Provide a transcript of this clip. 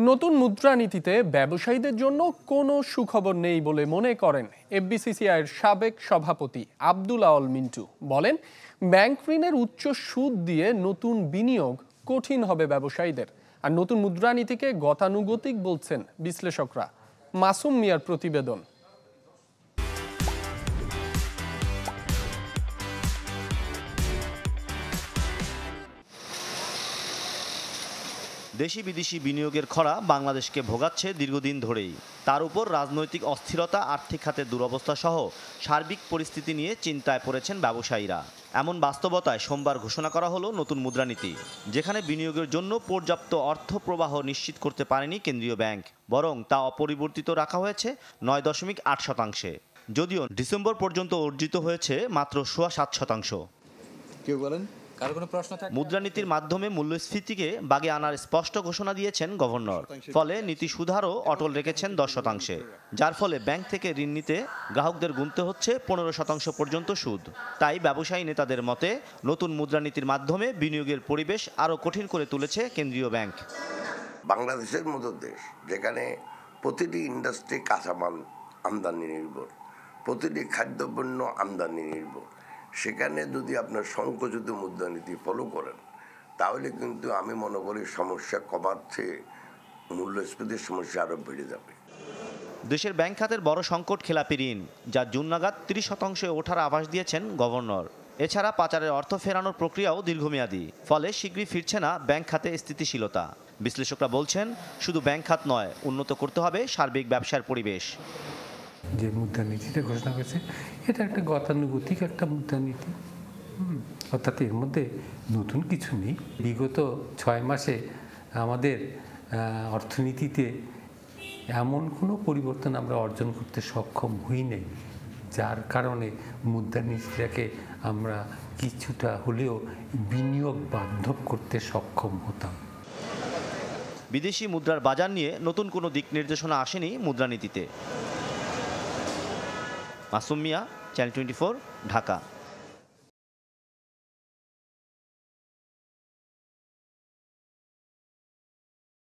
নতুন মুদ্রানীতিতে ব্যবসায়ীদের জন্য কোনো সুখবর নেই বলে মনে করেন এফবিসিসিআইয়ের সাবেক সভাপতি আব্দুল আওয়াল মিন্টু। বলেন, ব্যাংক ঋণের উচ্চ সুদ দিয়ে নতুন বিনিয়োগ কঠিন হবে ব্যবসায়ীদের। আর নতুন মুদ্রানীতিকে গতানুগতিক বলছেন বিশ্লেষকরা। মাসুম মিয়ার প্রতিবেদন। দেশি বিদেশি বিনিয়োগের খরা বাংলাদেশকে ভোগাচ্ছে দীর্ঘদিন ধরেই। তার উপর রাজনৈতিক অস্থিরতা, আর্থিক খাতের দুরবস্থা সহ সার্বিক পরিস্থিতি নিয়ে চিন্তায় পড়েছেন ব্যবসায়ীরা। এমন বাস্তবতায় সোমবার ঘোষণা করা হলো নতুন মুদ্রানীতি, যেখানে বিনিয়োগের জন্য পর্যাপ্ত অর্থ প্রবাহ নিশ্চিত করতে পারেনি কেন্দ্রীয় ব্যাংক, বরং তা অপরিবর্তিত রাখা হয়েছে ৯.৮%। যদিও ডিসেম্বর পর্যন্ত অর্জিত হয়েছে মাত্র ৭.৫%। কেউ বলেন মুদ্রানীতির মাধ্যমে মূল্যস্ফীতিকে বাগে আনার স্পষ্ট ঘোষণা দিয়েছেন গভর্নর। ফলে নীতি সুধারও অটল রেখেছেন 10%, যার ফলে ব্যাংক থেকে ঋণ নিতে গ্রাহকদের গুনতে হচ্ছে 15% পর্যন্ত সুদ। তাই ব্যবসায়ী নেতাদের মতে নতুন মুদ্রানীতির মাধ্যমে বিনিয়োগের পরিবেশ আরও কঠিন করে তুলেছে কেন্দ্রীয় ব্যাংক। বাংলাদেশের মতো দেশ, যেখানে প্রতিটি ইন্ডাস্ট্রি কাঁচামাল আমদানি নির্ভর, প্রতিটি খাদ্যপণ্য আমদানি নির্ভর, সেখানে যদি আপনার সংকুচিত মুদ্রানীতি ফলো করেন, তাহলে কিন্তু আমি মনে করি সমস্যা কমার চেয়ে মূল্যস্ফীতির সমস্যা আরও বেড়ে যাবে। দেশের ব্যাংক খাতের বড় সংকট খেলাপি ঋণ, যা জুন নাগাদ 30% ওঠার আভাস দিয়েছেন গভর্নর। এছাড়া পাচারের অর্থ ফেরানোর প্রক্রিয়াও দীর্ঘমেয়াদী, ফলে শীঘ্রই ফিরছে না ব্যাংক খাতে স্থিতিশীলতা। বিশ্লেষকরা বলছেন, শুধু ব্যাংক খাত নয়, উন্নত করতে হবে সার্বিক ব্যবসার পরিবেশ। যে মুদ্রানীতিটা ঘোষণা করেছে, এটা একটা গতানুগতিক একটা মুদ্রানীতি, অর্থাৎ এর মধ্যে নতুন কিছু নেই। বিগত 6 মাসে আমাদের অর্থনীতিতে এমন কোনো পরিবর্তন আমরা অর্জন করতে সক্ষম হই নাই, যার কারণে মুদ্রানীতিটাকে আমরা কিছুটা হলেও বিনিয়োগ বান্ধব করতে সক্ষম হতাম। বিদেশি মুদ্রার বাজার নিয়ে নতুন কোনো দিক নির্দেশনা আসেনি মুদ্রানীতিতে। মাসুম মিয়া, চ্যানেল 24, ঢাকা।